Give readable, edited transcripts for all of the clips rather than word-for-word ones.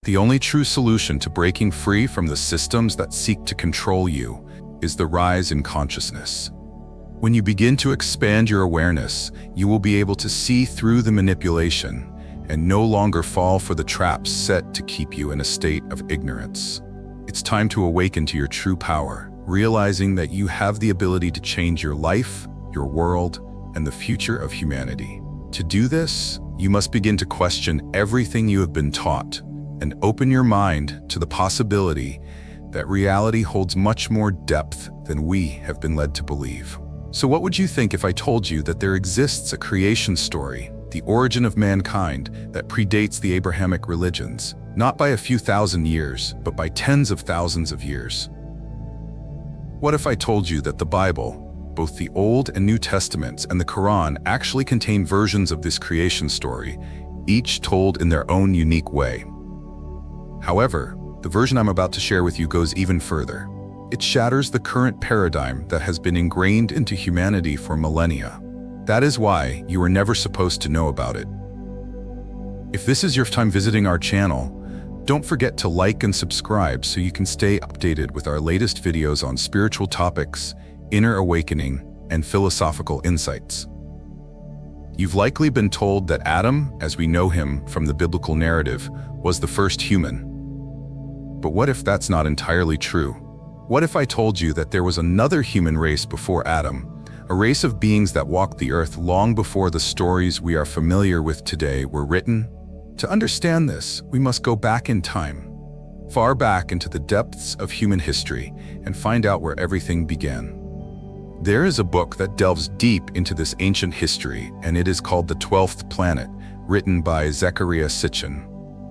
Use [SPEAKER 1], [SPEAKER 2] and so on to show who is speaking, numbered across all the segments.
[SPEAKER 1] The only true solution to breaking free from the systems that seek to control you is the rise in consciousness. When you begin to expand your awareness, you will be able to see through the manipulation and no longer fall for the traps set to keep you in a state of ignorance. It's time to awaken to your true power, realizing that you have the ability to change your life, your world, and the future of humanity. To do this, you must begin to question everything you have been taught and open your mind to the possibility that reality holds much more depth than we have been led to believe. So what would you think if I told you that there exists a creation story, the origin of mankind, that predates the Abrahamic religions, not by a few thousand years, but by tens of thousands of years? What if I told you that the Bible, both the Old and New Testaments and the Quran, actually contain versions of this creation story, each told in their own unique way? However, the version I'm about to share with you goes even further. It shatters the current paradigm that has been ingrained into humanity for millennia. That is why you were never supposed to know about it. If this is your first time visiting our channel, don't forget to like and subscribe so you can stay updated with our latest videos on spiritual topics, inner awakening, and philosophical insights. You've likely been told that Adam, as we know him from the biblical narrative, was the first human. But what if that's not entirely true? What if I told you that there was another human race before Adam, a race of beings that walked the earth long before the stories we are familiar with today were written? To understand this, we must go back in time, far back into the depths of human history, and find out where everything began. There is a book that delves deep into this ancient history, and it is called The 12th Planet, written by Zecharia Sitchin.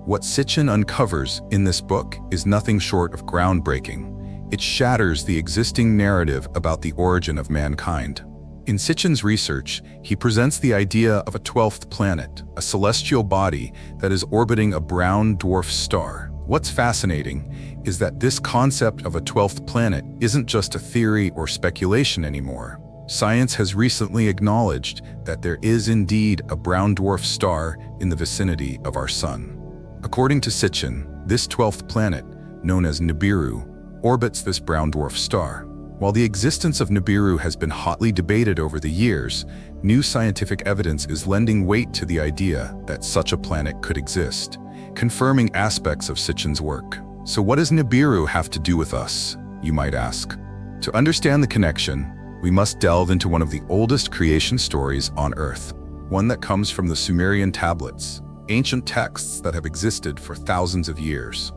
[SPEAKER 1] What Sitchin uncovers in this book is nothing short of groundbreaking. It shatters the existing narrative about the origin of mankind. In Sitchin's research, he presents the idea of a 12th planet, a celestial body that is orbiting a brown dwarf star. What's fascinating is that this concept of a 12th planet isn't just a theory or speculation anymore. Science has recently acknowledged that there is indeed a brown dwarf star in the vicinity of our sun. According to Sitchin, this 12th planet, known as Nibiru, orbits this brown dwarf star. While the existence of Nibiru has been hotly debated over the years, new scientific evidence is lending weight to the idea that such a planet could exist, confirming aspects of Sitchin's work. So what does Nibiru have to do with us, you might ask? To understand the connection, we must delve into one of the oldest creation stories on Earth, one that comes from the Sumerian tablets, ancient texts that have existed for thousands of years.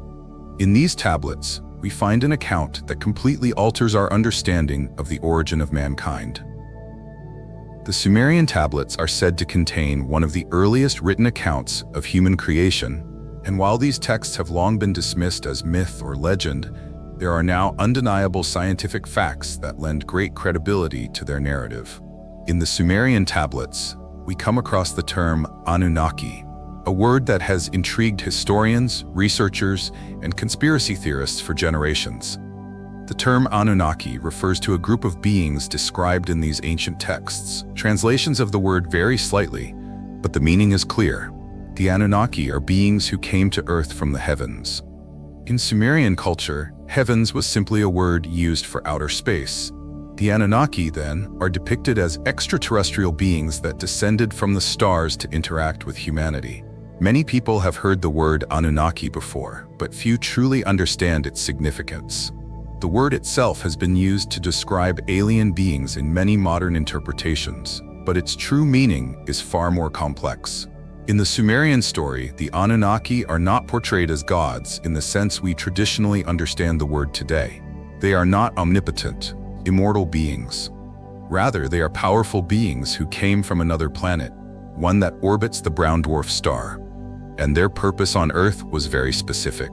[SPEAKER 1] In these tablets, we find an account that completely alters our understanding of the origin of mankind. The Sumerian tablets are said to contain one of the earliest written accounts of human creation, and while these texts have long been dismissed as myth or legend, there are now undeniable scientific facts that lend great credibility to their narrative. In the Sumerian tablets, we come across the term Anunnaki, a word that has intrigued historians, researchers, and conspiracy theorists for generations. The term Anunnaki refers to a group of beings described in these ancient texts. Translations of the word vary slightly, but the meaning is clear. The Anunnaki are beings who came to Earth from the heavens. In Sumerian culture, heavens was simply a word used for outer space. The Anunnaki, then, are depicted as extraterrestrial beings that descended from the stars to interact with humanity. Many people have heard the word Anunnaki before, but few truly understand its significance. The word itself has been used to describe alien beings in many modern interpretations, but its true meaning is far more complex. In the Sumerian story, the Anunnaki are not portrayed as gods in the sense we traditionally understand the word today. They are not omnipotent, immortal beings. Rather, they are powerful beings who came from another planet, one that orbits the brown dwarf star. And their purpose on Earth was very specific.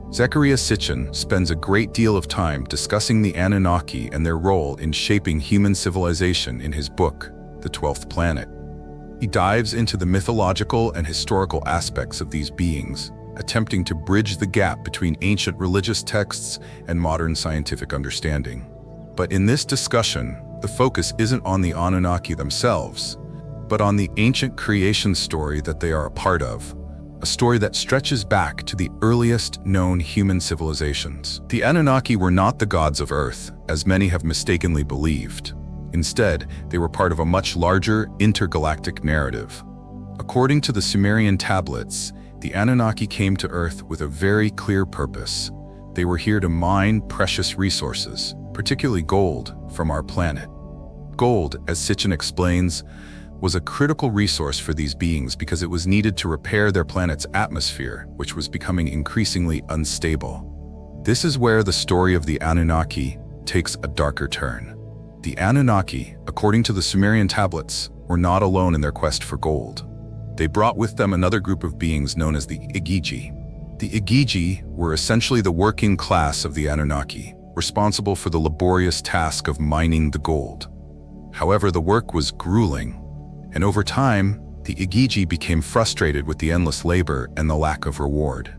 [SPEAKER 1] Zecharia Sitchin spends a great deal of time discussing the Anunnaki and their role in shaping human civilization in his book, The 12th Planet. He dives into the mythological and historical aspects of these beings, attempting to bridge the gap between ancient religious texts and modern scientific understanding. But in this discussion, the focus isn't on the Anunnaki themselves, but on the ancient creation story that they are a part of, a story that stretches back to the earliest known human civilizations. The Anunnaki were not the gods of Earth, as many have mistakenly believed. Instead, they were part of a much larger intergalactic narrative. According to the Sumerian tablets, the Anunnaki came to Earth with a very clear purpose. They were here to mine precious resources, particularly gold, from our planet. Gold, as Sitchin explains, was a critical resource for these beings because it was needed to repair their planet's atmosphere, which was becoming increasingly unstable. This is where the story of the Anunnaki takes a darker turn. The Anunnaki, according to the Sumerian tablets, were not alone in their quest for gold. They brought with them another group of beings known as the Igigi. The Igigi were essentially the working class of the Anunnaki, responsible for the laborious task of mining the gold. However, the work was grueling, and over time, the Igigi became frustrated with the endless labor and the lack of reward.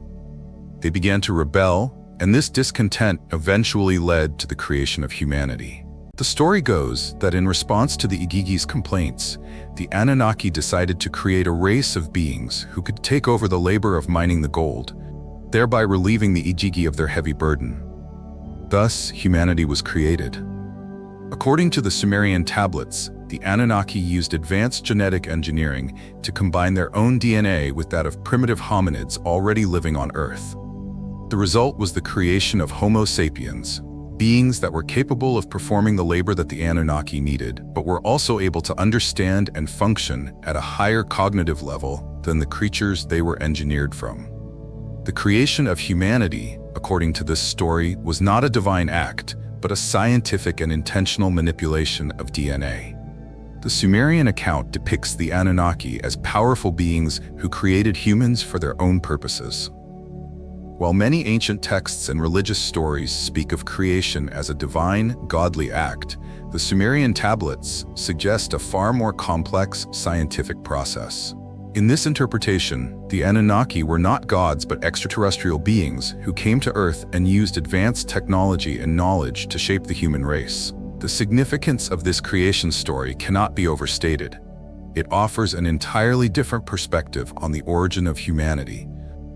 [SPEAKER 1] They began to rebel, and this discontent eventually led to the creation of humanity. The story goes that in response to the Igigi's complaints, the Anunnaki decided to create a race of beings who could take over the labor of mining the gold, thereby relieving the Igigi of their heavy burden. Thus, humanity was created. According to the Sumerian tablets, the Anunnaki used advanced genetic engineering to combine their own DNA with that of primitive hominids already living on Earth. The result was the creation of Homo sapiens, beings that were capable of performing the labor that the Anunnaki needed, but were also able to understand and function at a higher cognitive level than the creatures they were engineered from. The creation of humanity, according to this story, was not a divine act, but a scientific and intentional manipulation of DNA. The Sumerian account depicts the Anunnaki as powerful beings who created humans for their own purposes. While many ancient texts and religious stories speak of creation as a divine, godly act, the Sumerian tablets suggest a far more complex scientific process. In this interpretation, the Anunnaki were not gods but extraterrestrial beings who came to Earth and used advanced technology and knowledge to shape the human race. The significance of this creation story cannot be overstated. It offers an entirely different perspective on the origin of humanity,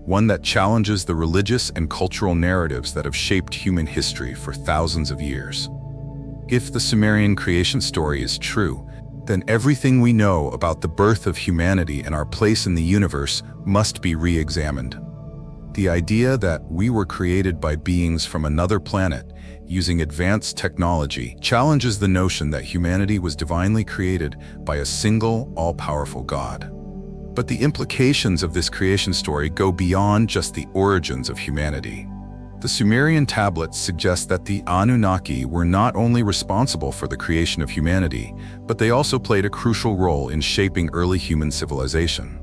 [SPEAKER 1] one that challenges the religious and cultural narratives that have shaped human history for thousands of years. If the Sumerian creation story is true, then everything we know about the birth of humanity and our place in the universe must be re-examined. The idea that we were created by beings from another planet using advanced technology challenges the notion that humanity was divinely created by a single, all-powerful God. But the implications of this creation story go beyond just the origins of humanity. The Sumerian tablets suggest that the Anunnaki were not only responsible for the creation of humanity, but they also played a crucial role in shaping early human civilization.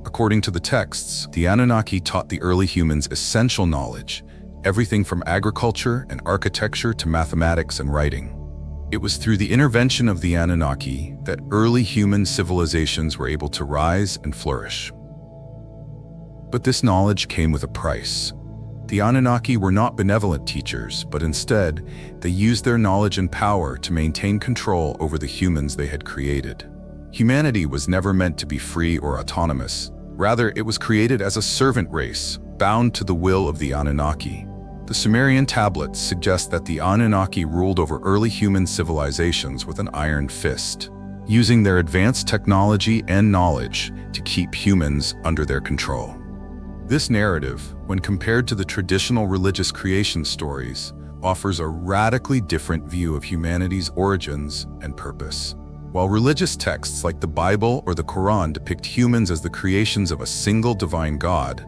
[SPEAKER 1] According to the texts, the Anunnaki taught the early humans essential knowledge, everything from agriculture and architecture to mathematics and writing. It was through the intervention of the Anunnaki that early human civilizations were able to rise and flourish. But this knowledge came with a price. The Anunnaki were not benevolent teachers, but instead, they used their knowledge and power to maintain control over the humans they had created. Humanity was never meant to be free or autonomous. Rather, it was created as a servant race, bound to the will of the Anunnaki. The Sumerian tablets suggest that the Anunnaki ruled over early human civilizations with an iron fist, using their advanced technology and knowledge to keep humans under their control. This narrative, when compared to the traditional religious creation stories, offers a radically different view of humanity's origins and purpose. While religious texts like the Bible or the Quran depict humans as the creations of a single divine God,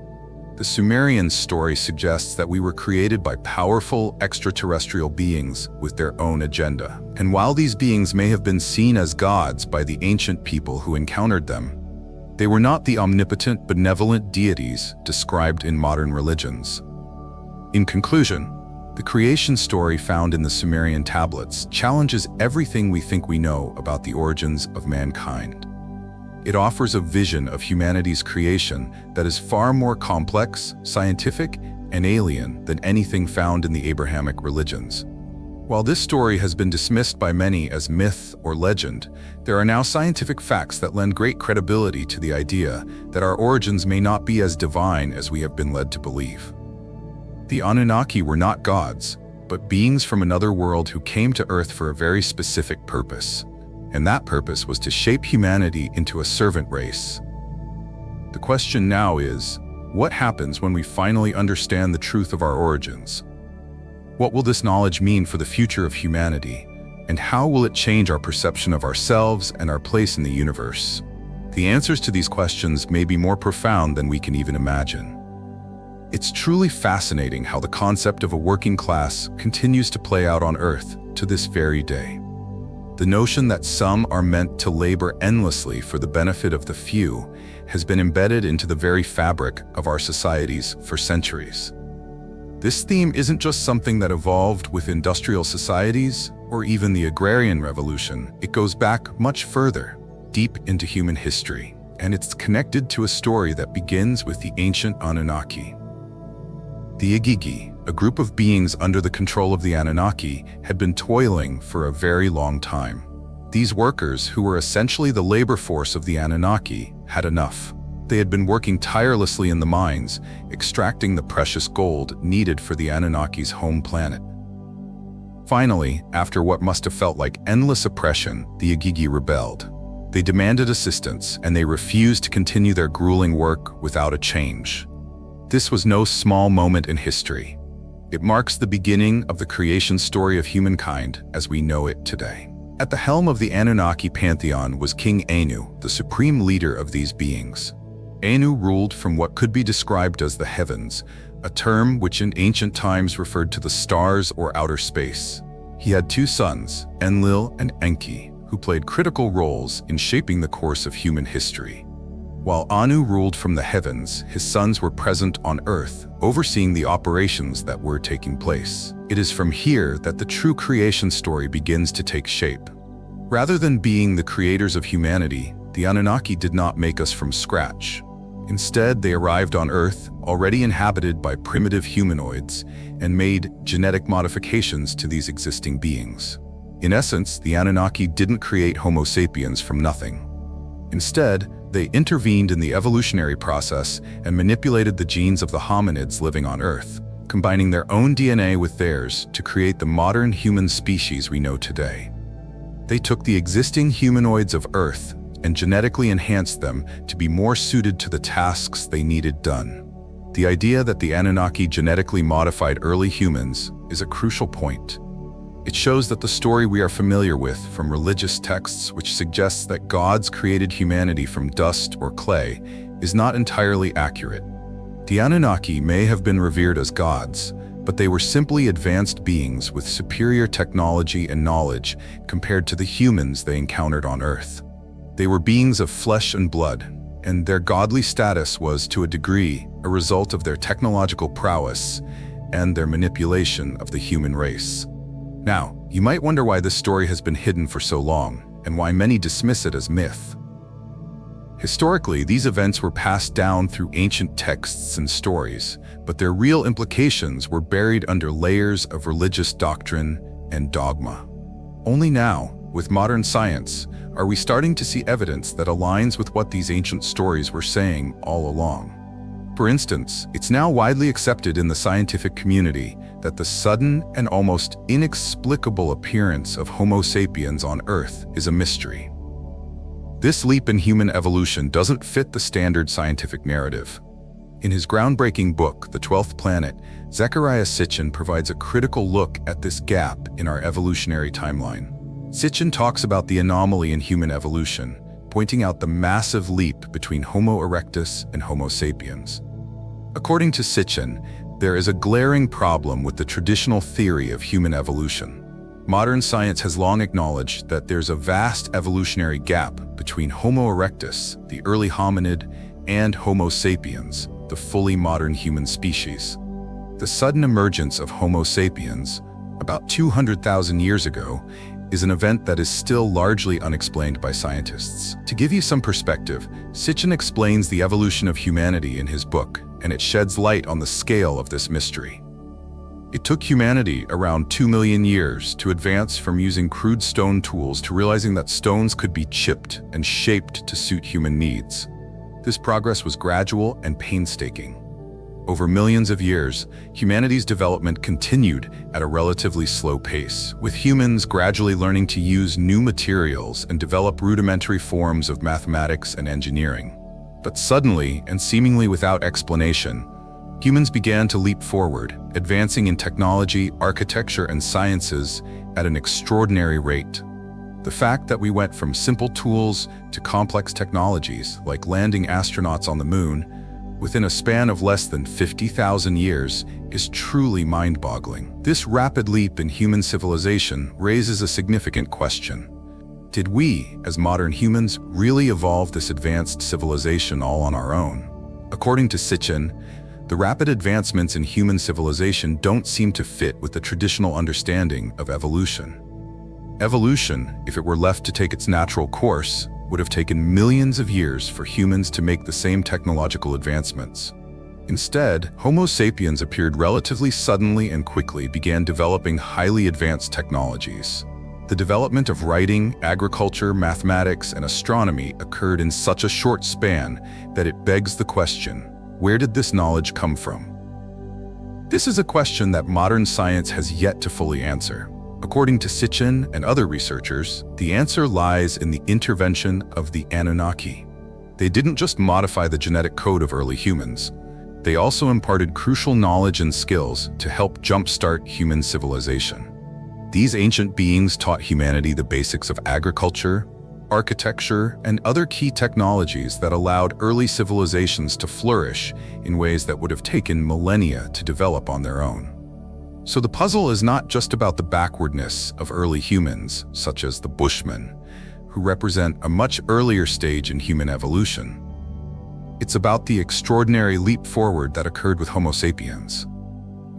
[SPEAKER 1] the Sumerian story suggests that we were created by powerful extraterrestrial beings with their own agenda. And while these beings may have been seen as gods by the ancient people who encountered them, they were not the omnipotent, benevolent deities described in modern religions. In conclusion, the creation story found in the Sumerian tablets challenges everything we think we know about the origins of mankind. It offers a vision of humanity's creation that is far more complex, scientific, and alien than anything found in the Abrahamic religions. While this story has been dismissed by many as myth or legend, there are now scientific facts that lend great credibility to the idea that our origins may not be as divine as we have been led to believe. The Anunnaki were not gods, but beings from another world who came to Earth for a very specific purpose, and that purpose was to shape humanity into a servant race. The question now is, what happens when we finally understand the truth of our origins? What will this knowledge mean for the future of humanity, and how will it change our perception of ourselves and our place in the universe? The answers to these questions may be more profound than we can even imagine. It's truly fascinating how the concept of a working class continues to play out on Earth to this very day. The notion that some are meant to labor endlessly for the benefit of the few has been embedded into the very fabric of our societies for centuries. This theme isn't just something that evolved with industrial societies or even the agrarian revolution. It goes back much further, deep into human history, and it's connected to a story that begins with the ancient Anunnaki. The Igigi, a group of beings under the control of the Anunnaki, had been toiling for a very long time. These workers, who were essentially the labor force of the Anunnaki, had enough. They had been working tirelessly in the mines, extracting the precious gold needed for the Anunnaki's home planet. Finally, after what must have felt like endless oppression, the Igigi rebelled. They demanded assistance, and they refused to continue their grueling work without a change. This was no small moment in history. It marks the beginning of the creation story of humankind as we know it today. At the helm of the Anunnaki pantheon was King Anu, the supreme leader of these beings. Anu ruled from what could be described as the heavens, a term which in ancient times referred to the stars or outer space. He had two sons, Enlil and Enki, who played critical roles in shaping the course of human history. While Anu ruled from the heavens, his sons were present on Earth, overseeing the operations that were taking place. It is from here that the true creation story begins to take shape. Rather than being the creators of humanity, the Anunnaki did not make us from scratch. Instead, they arrived on Earth, already inhabited by primitive humanoids, and made genetic modifications to these existing beings. In essence, the Anunnaki didn't create Homo sapiens from nothing. Instead, they intervened in the evolutionary process and manipulated the genes of the hominids living on Earth, combining their own DNA with theirs to create the modern human species we know today. They took the existing humanoids of Earth and genetically enhanced them to be more suited to the tasks they needed done. The idea that the Anunnaki genetically modified early humans is a crucial point. It shows that the story we are familiar with from religious texts, which suggests that gods created humanity from dust or clay, is not entirely accurate. The Anunnaki may have been revered as gods, but they were simply advanced beings with superior technology and knowledge compared to the humans they encountered on Earth. They were beings of flesh and blood, and their godly status was, to a degree, a result of their technological prowess and their manipulation of the human race. Now, you might wonder why this story has been hidden for so long, and why many dismiss it as myth. Historically, these events were passed down through ancient texts and stories, but their real implications were buried under layers of religious doctrine and dogma. Only now, with modern science, are we starting to see evidence that aligns with what these ancient stories were saying all along. For instance, it's now widely accepted in the scientific community that the sudden and almost inexplicable appearance of Homo sapiens on Earth is a mystery. This leap in human evolution doesn't fit the standard scientific narrative. In his groundbreaking book, The 12th Planet, Zecharia Sitchin provides a critical look at this gap in our evolutionary timeline. Sitchin talks about the anomaly in human evolution, pointing out the massive leap between Homo erectus and Homo sapiens. According to Sitchin, there is a glaring problem with the traditional theory of human evolution. Modern science has long acknowledged that there's a vast evolutionary gap between Homo erectus, the early hominid, and Homo sapiens, the fully modern human species. The sudden emergence of Homo sapiens, about 200,000 years ago, is an event that is still largely unexplained by scientists. To give you some perspective, Sitchin explains the evolution of humanity in his book, and it sheds light on the scale of this mystery. It took humanity around 2 million years to advance from using crude stone tools to realizing that stones could be chipped and shaped to suit human needs. This progress was gradual and painstaking. Over millions of years, humanity's development continued at a relatively slow pace, with humans gradually learning to use new materials and develop rudimentary forms of mathematics and engineering. But suddenly, and seemingly without explanation, humans began to leap forward, advancing in technology, architecture, and sciences at an extraordinary rate. The fact that we went from simple tools to complex technologies, like landing astronauts on the moon, within a span of less than 50,000 years, is truly mind-boggling. This rapid leap in human civilization raises a significant question. Did we, as modern humans, really evolve this advanced civilization all on our own? According to Suppression, the rapid advancements in human civilization don't seem to fit with the traditional understanding of evolution. Evolution, if it were left to take its natural course, would have taken millions of years for humans to make the same technological advancements. Instead, Homo sapiens appeared relatively suddenly and quickly began developing highly advanced technologies. The development of writing, agriculture, mathematics, and astronomy occurred in such a short span that it begs the question, where did this knowledge come from? This is a question that modern science has yet to fully answer. According to Suppression and other researchers, the answer lies in the intervention of the Anunnaki. They didn't just modify the genetic code of early humans, they also imparted crucial knowledge and skills to help jumpstart human civilization. These ancient beings taught humanity the basics of agriculture, architecture, and other key technologies that allowed early civilizations to flourish in ways that would have taken millennia to develop on their own. So the puzzle is not just about the backwardness of early humans, such as the Bushmen, who represent a much earlier stage in human evolution. It's about the extraordinary leap forward that occurred with Homo sapiens.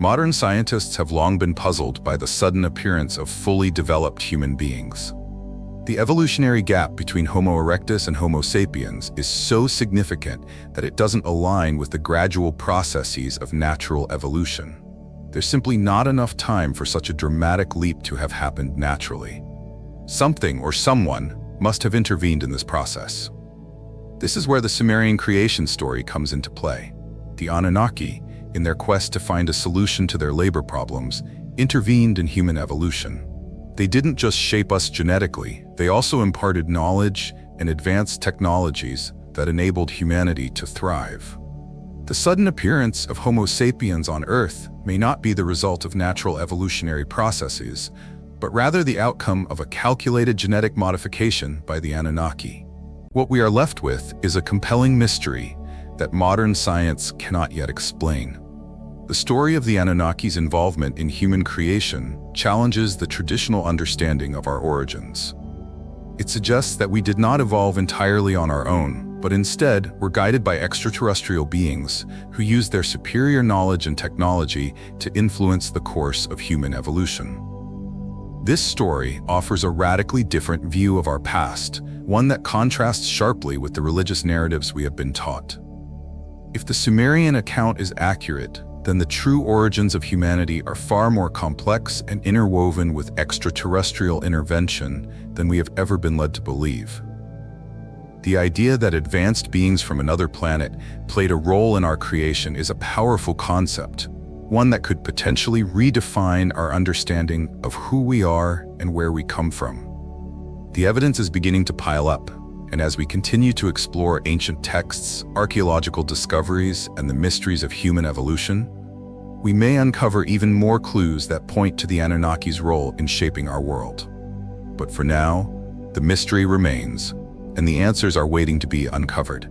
[SPEAKER 1] Modern scientists have long been puzzled by the sudden appearance of fully developed human beings. The evolutionary gap between Homo erectus and Homo sapiens is so significant that it doesn't align with the gradual processes of natural evolution. There's simply not enough time for such a dramatic leap to have happened naturally. Something or someone must have intervened in this process. This is where the Sumerian creation story comes into play. The Anunnaki, in their quest to find a solution to their labor problems, intervened in human evolution. They didn't just shape us genetically, they also imparted knowledge and advanced technologies that enabled humanity to thrive. The sudden appearance of Homo sapiens on Earth may not be the result of natural evolutionary processes, but rather the outcome of a calculated genetic modification by the Anunnaki. What we are left with is a compelling mystery that modern science cannot yet explain. The story of the Anunnaki's involvement in human creation challenges the traditional understanding of our origins. It suggests that we did not evolve entirely on our own, but instead were guided by extraterrestrial beings who used their superior knowledge and technology to influence the course of human evolution. This story offers a radically different view of our past, one that contrasts sharply with the religious narratives we have been taught. If the Sumerian account is accurate, then the true origins of humanity are far more complex and interwoven with extraterrestrial intervention than we have ever been led to believe. The idea that advanced beings from another planet played a role in our creation is a powerful concept, one that could potentially redefine our understanding of who we are and where we come from. The evidence is beginning to pile up, and as we continue to explore ancient texts, archaeological discoveries, and the mysteries of human evolution, we may uncover even more clues that point to the Anunnaki's role in shaping our world. But for now, the mystery remains, and the answers are waiting to be uncovered.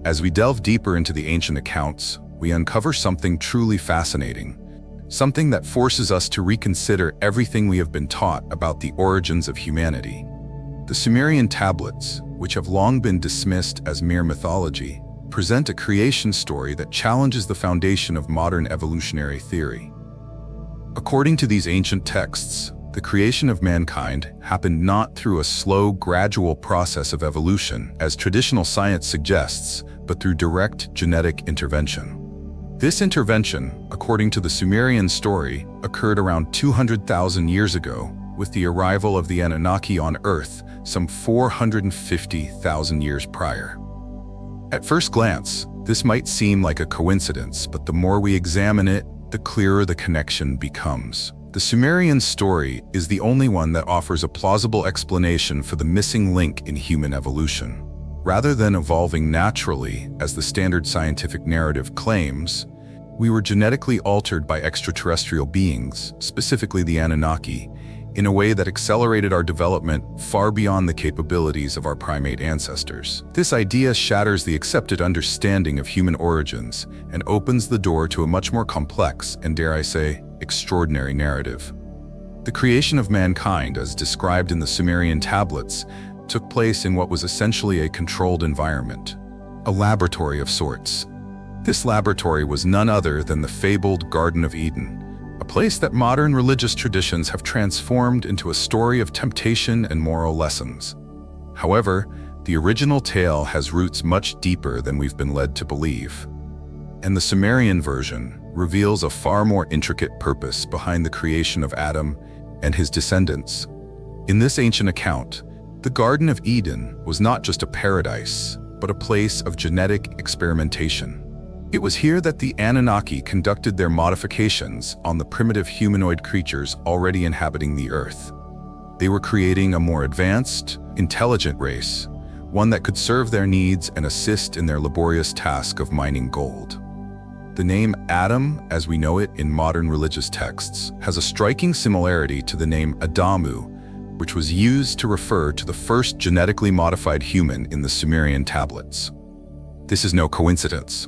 [SPEAKER 1] As we delve deeper into the ancient accounts, we uncover something truly fascinating, something that forces us to reconsider everything we have been taught about the origins of humanity. The Sumerian tablets, which have long been dismissed as mere mythology, present a creation story that challenges the foundation of modern evolutionary theory. According to these ancient texts, the creation of mankind happened not through a slow, gradual process of evolution, as traditional science suggests, but through direct genetic intervention. This intervention, according to the Sumerian story, occurred around 200,000 years ago, with the arrival of the Anunnaki on Earth some 450,000 years prior. At first glance, this might seem like a coincidence, but the more we examine it, the clearer the connection becomes. The Sumerian story is the only one that offers a plausible explanation for the missing link in human evolution. Rather than evolving naturally, as the standard scientific narrative claims, we were genetically altered by extraterrestrial beings, specifically the Anunnaki, in a way that accelerated our development far beyond the capabilities of our primate ancestors. This idea shatters the accepted understanding of human origins and opens the door to a much more complex and, dare I say, extraordinary narrative. The creation of mankind, as described in the Sumerian tablets, took place in what was essentially a controlled environment, a laboratory of sorts. This laboratory was none other than the fabled Garden of Eden, a place that modern religious traditions have transformed into a story of temptation and moral lessons. However, the original tale has roots much deeper than we've been led to believe, and the Sumerian version reveals a far more intricate purpose behind the creation of Adam and his descendants. In this ancient account, the Garden of Eden was not just a paradise, but a place of genetic experimentation. It was here that the Anunnaki conducted their modifications on the primitive humanoid creatures already inhabiting the Earth. They were creating a more advanced, intelligent race, one that could serve their needs and assist in their laborious task of mining gold. The name Adam, as we know it in modern religious texts, has a striking similarity to the name Adamu, which was used to refer to the first genetically modified human in the Sumerian tablets. This is no coincidence.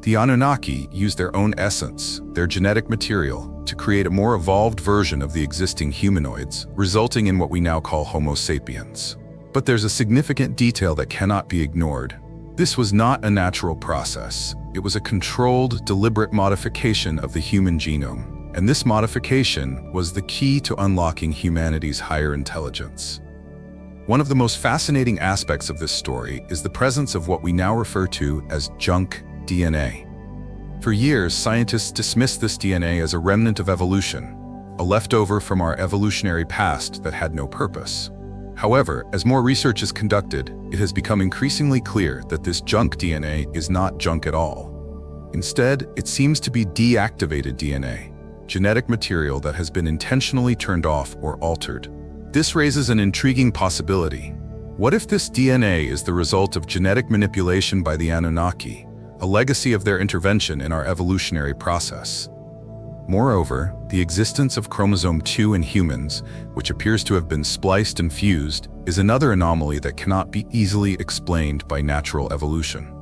[SPEAKER 1] The Anunnaki used their own essence, their genetic material, to create a more evolved version of the existing humanoids, resulting in what we now call Homo sapiens. But there's a significant detail that cannot be ignored. This was not a natural process. It was a controlled, deliberate modification of the human genome, and this modification was the key to unlocking humanity's higher intelligence. One of the most fascinating aspects of this story is the presence of what we now refer to as junk DNA. For years, scientists dismissed this DNA as a remnant of evolution, a leftover from our evolutionary past that had no purpose. However, as more research is conducted, it has become increasingly clear that this junk DNA is not junk at all. Instead, it seems to be deactivated DNA, genetic material that has been intentionally turned off or altered. This raises an intriguing possibility. What if this DNA is the result of genetic manipulation by the Anunnaki, a legacy of their intervention in our evolutionary process? Moreover, the existence of chromosome 2 in humans, which appears to have been spliced and fused, is another anomaly that cannot be easily explained by natural evolution.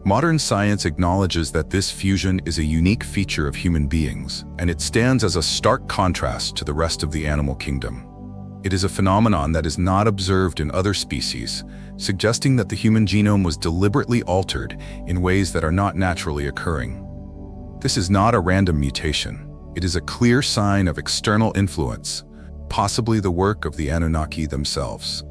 [SPEAKER 1] Modern science acknowledges that this fusion is a unique feature of human beings, and it stands as a stark contrast to the rest of the animal kingdom. It is a phenomenon that is not observed in other species, suggesting that the human genome was deliberately altered in ways that are not naturally occurring. This is not a random mutation. It is a clear sign of external influence, possibly the work of the Anunnaki themselves.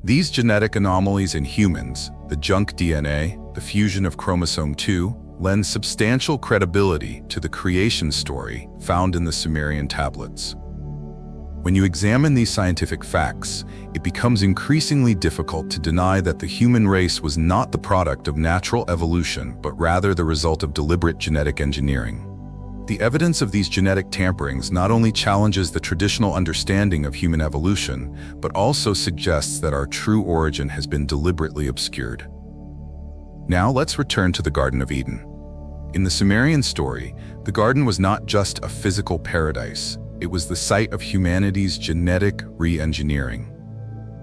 [SPEAKER 1] These genetic anomalies in humans, the junk DNA, the fusion of chromosome 2, lend substantial credibility to the creation story found in the Sumerian tablets. When you examine these scientific facts, it becomes increasingly difficult to deny that the human race was not the product of natural evolution, but rather the result of deliberate genetic engineering. The evidence of these genetic tamperings not only challenges the traditional understanding of human evolution, but also suggests that our true origin has been deliberately obscured. Now let's return to the Garden of Eden. In the Sumerian story, the garden was not just a physical paradise. It was the site of humanity's genetic re-engineering.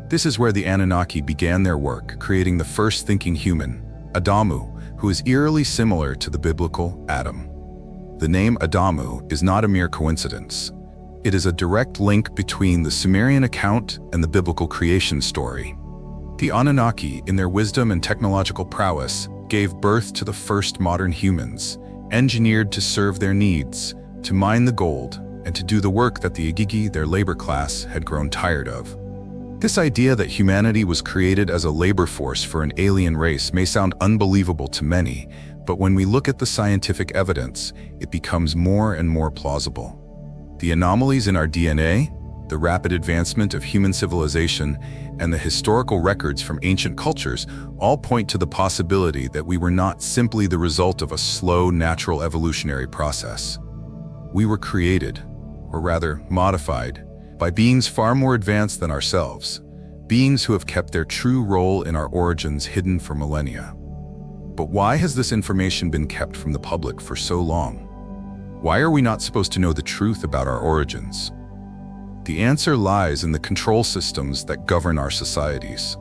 [SPEAKER 1] This is where the Anunnaki began their work, creating the first thinking human, Adamu, who is eerily similar to the biblical Adam. The name Adamu is not a mere coincidence. It is a direct link between the Sumerian account and the biblical creation story. The Anunnaki, in their wisdom and technological prowess, gave birth to the first modern humans, engineered to serve their needs, to mine the gold, and to do the work that the Igigi, their labor class, had grown tired of. This idea that humanity was created as a labor force for an alien race may sound unbelievable to many, But when we look at the scientific evidence, it becomes more and more plausible. The anomalies in our DNA, the rapid advancement of human civilization, and the historical records from ancient cultures all point to the possibility that we were not simply the result of a slow natural evolutionary process. We were created, or rather modified, by beings far more advanced than ourselves, beings who have kept their true role in our origins hidden for millennia. But why has this information been kept from the public for so long? Why are we not supposed to know the truth about our origins? The answer lies in the control systems that govern our societies.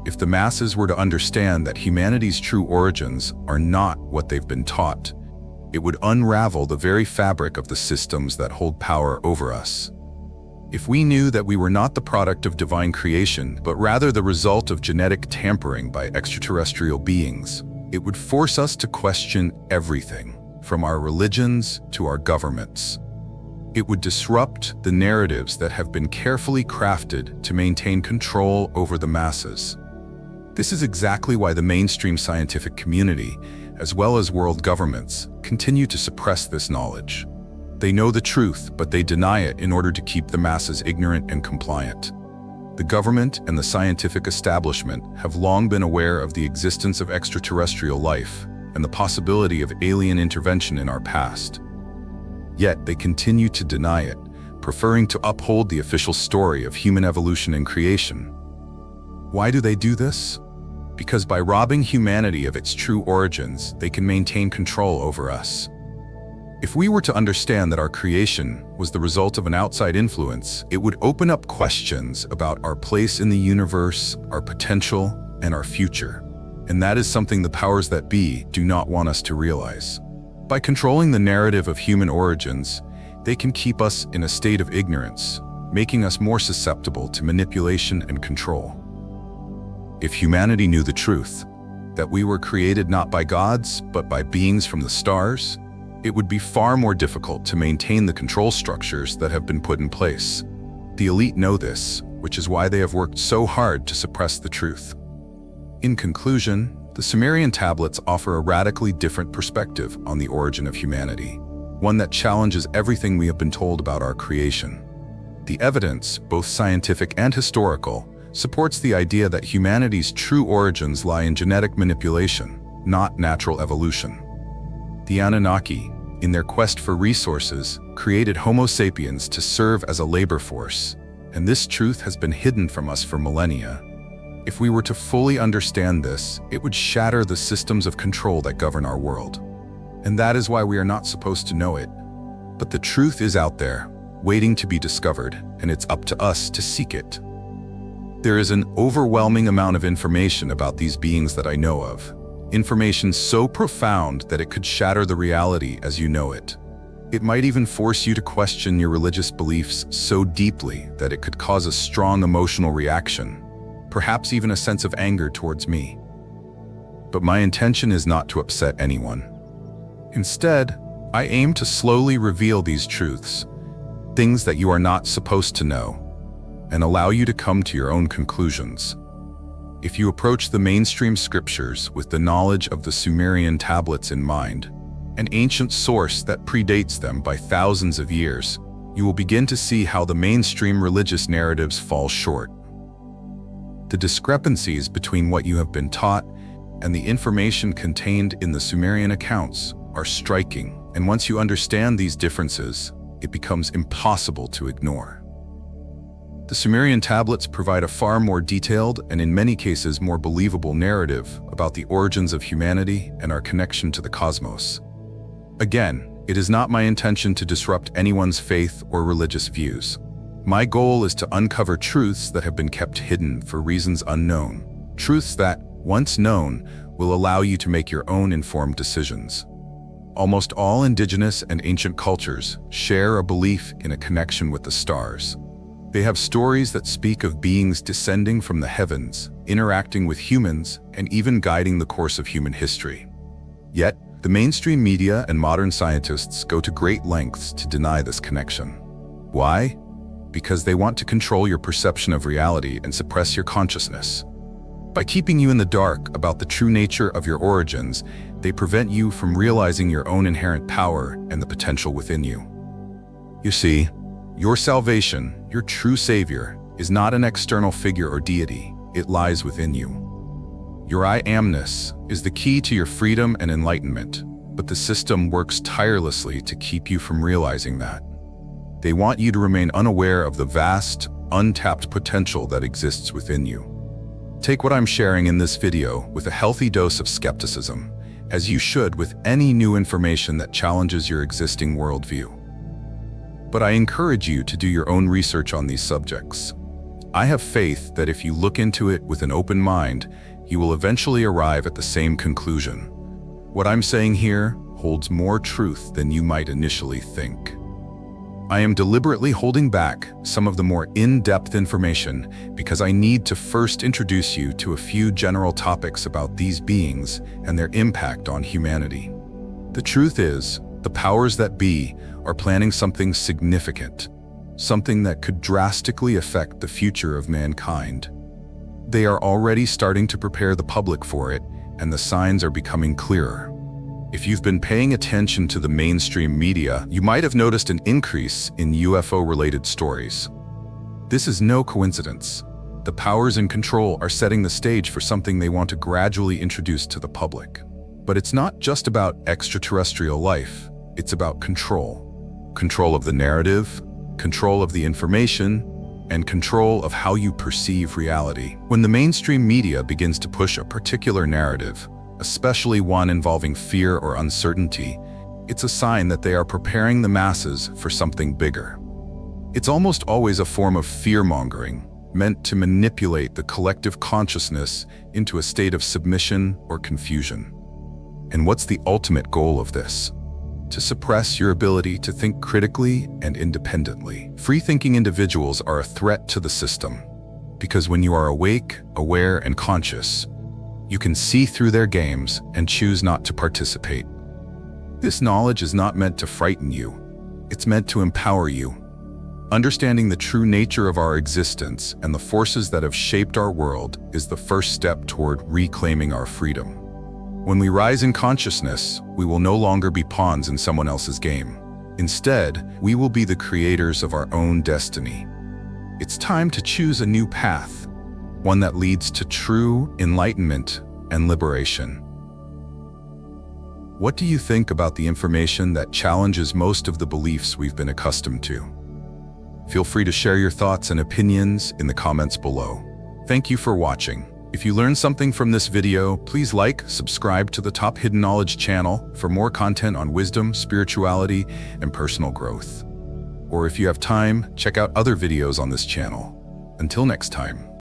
[SPEAKER 1] If the masses were to understand that humanity's true origins are not what they've been taught, it would unravel the very fabric of the systems that hold power over us. If we knew that we were not the product of divine creation, but rather the result of genetic tampering by extraterrestrial beings, it would force us to question everything, from our religions to our governments. It would disrupt the narratives that have been carefully crafted to maintain control over the masses. This is exactly why the mainstream scientific community, as well as world governments, continue to suppress this knowledge. They know the truth, but they deny it in order to keep the masses ignorant and compliant. The government and the scientific establishment have long been aware of the existence of extraterrestrial life and the possibility of alien intervention in our past. Yet they continue to deny it, preferring to uphold the official story of human evolution and creation. Why do they do this? Because by robbing humanity of its true origins, they can maintain control over us. If we were to understand that our creation was the result of an outside influence, it would open up questions about our place in the universe, our potential, and our future. And that is something the powers that be do not want us to realize. By controlling the narrative of human origins, they can keep us in a state of ignorance, making us more susceptible to manipulation and control. If humanity knew the truth, that we were created not by gods, but by beings from the stars, it would be far more difficult to maintain the control structures that have been put in place. The elite know this, which is why they have worked so hard to suppress the truth. In conclusion, the Sumerian tablets offer a radically different perspective on the origin of humanity, one that challenges everything we have been told about our creation. The evidence, both scientific and historical, supports the idea that humanity's true origins lie in genetic manipulation, not natural evolution. The Anunnaki, in their quest for resources, created Homo sapiens to serve as a labor force, and this truth has been hidden from us for millennia. If we were to fully understand this, it would shatter the systems of control that govern our world. And that is why we are not supposed to know it. But the truth is out there, waiting to be discovered, and it's up to us to seek it. There is an overwhelming amount of information about these beings that I know of. Information so profound that it could shatter the reality as you know it. It might even force you to question your religious beliefs so deeply that it could cause a strong emotional reaction, perhaps even a sense of anger towards me. But my intention is not to upset anyone. Instead, I aim to slowly reveal these truths, things that you are not supposed to know, and allow you to come to your own conclusions. If you approach the mainstream scriptures with the knowledge of the Sumerian tablets in mind, an ancient source that predates them by thousands of years, you will begin to see how the mainstream religious narratives fall short. The discrepancies between what you have been taught and the information contained in the Sumerian accounts are striking, and once you understand these differences, it becomes impossible to ignore. The Sumerian tablets provide a far more detailed and in many cases more believable narrative about the origins of humanity and our connection to the cosmos. Again, it is not my intention to disrupt anyone's faith or religious views. My goal is to uncover truths that have been kept hidden for reasons unknown, truths that, once known, will allow you to make your own informed decisions. Almost all indigenous and ancient cultures share a belief in a connection with the stars. They have stories that speak of beings descending from the heavens, interacting with humans, and even guiding the course of human history. Yet, the mainstream media and modern scientists go to great lengths to deny this connection. Why? Because they want to control your perception of reality and suppress your consciousness. By keeping you in the dark about the true nature of your origins, they prevent you from realizing your own inherent power and the potential within you. You see, your salvation, your true savior, is not an external figure or deity. It lies within you. Your I amness is the key to your freedom and enlightenment, but the system works tirelessly to keep you from realizing that. They want you to remain unaware of the vast, untapped potential that exists within you. Take what I'm sharing in this video with a healthy dose of skepticism, as you should with any new information that challenges your existing worldview. But I encourage you to do your own research on these subjects. I have faith that if you look into it with an open mind, you will eventually arrive at the same conclusion. What I'm saying here holds more truth than you might initially think. I am deliberately holding back some of the more in-depth information because I need to first introduce you to a few general topics about these beings and their impact on humanity. The truth is, the powers that be are planning something significant, something that could drastically affect the future of mankind. They are already starting to prepare the public for it, and the signs are becoming clearer. If you've been paying attention to the mainstream media, you might have noticed an increase in UFO-related stories. This is no coincidence. The powers in control are setting the stage for something they want to gradually introduce to the public. But it's not just about extraterrestrial life, it's about control. Control of the narrative, control of the information, and control of how you perceive reality. When the mainstream media begins to push a particular narrative, especially one involving fear or uncertainty, it's a sign that they are preparing the masses for something bigger. It's almost always a form of fear-mongering, meant to manipulate the collective consciousness into a state of submission or confusion. And what's the ultimate goal of this? To suppress your ability to think critically and independently. Free-thinking individuals are a threat to the system, because when you are awake, aware, and conscious, you can see through their games and choose not to participate. This knowledge is not meant to frighten you. It's meant to empower you. Understanding the true nature of our existence and the forces that have shaped our world is the first step toward reclaiming our freedom. When we rise in consciousness, we will no longer be pawns in someone else's game. Instead, we will be the creators of our own destiny. It's time to choose a new path, one that leads to true enlightenment and liberation. What do you think about the information that challenges most of the beliefs we've been accustomed to? Feel free to share your thoughts and opinions in the comments below. Thank you for watching. If you learned something from this video, please like, subscribe to the Top Hidden Knowledge channel for more content on wisdom, spirituality, and personal growth. Or if you have time, check out other videos on this channel. Until next time.